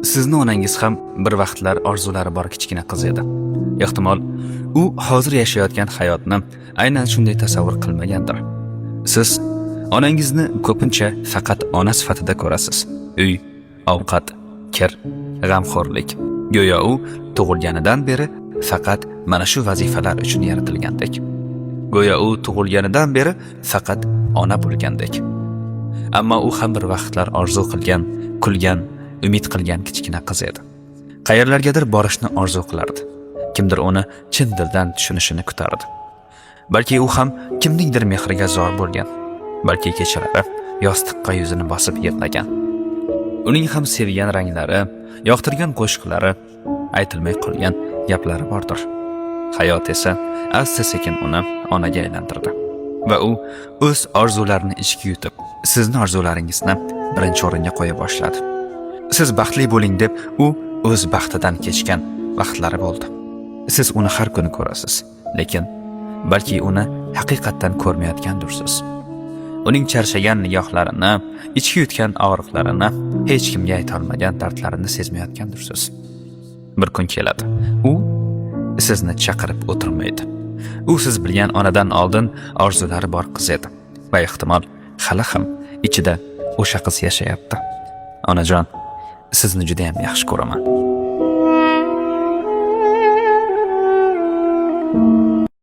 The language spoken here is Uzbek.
Sizni onangiz ham bir vaqtlar orzulari bor kichkina qiz edi. Ehtimol, u hozir yashayotgan hayotni aynan shunday tasavvur qilmagandir. Siz onangizni ko'pincha faqat ona sifatida ko'rasiz. Uy, ovqat, kir, g'amxo'rlik. Go'yo u tug'ilganidan beri faqat mana shu vazifalar uchun yaratilgandek. Go'yo u tug'ilganidan beri faqat ona bo'lgandek. Ammo u ham bir vaqtlar orzu qilgan, kulgan, umid qilgan kichkina qiz edi. Qayerlargadir borishni orzu qilardi. Kimdir uni chin dildan tushunishini kutardi. Balki u ham kimningdir mehriga zor bo'lgan. Balki kechalari yostiqqa yuzini bosib yig'lagan. Uning ham sevgan ranglari, yoqtirgan qo'shiqlari, aytilmay qolgan gaplari bordir. Hayot esa asta-sekin uni onaga aylantirdi. Va u o'z orzularini ichga yutib, sizni orzularingizni birinchi o'ringa qo'ya boshladi. Siz baxtli bo'ling deb u o'z baxtidan kechgan vaqtlari bo'ldi. Siz uni har kuni ko'rasiz, lekin balki uni haqiqatdan ko'rmayotgandursiz. Uning charchagan nigohlarini, ichga yutgan og'riqlarini, hech kimga ayta olmagan dardlarini sezmayotgandursiz. Bir kun keladi, u sizni chaqirib o'tirmaydi. U siz bilgan onadan oldin orzulari bor qiz edi va ehtimol hali ham ichida o'sha qiz yashayapti. Onajon, sizni juda ham yaxshi ko'raman.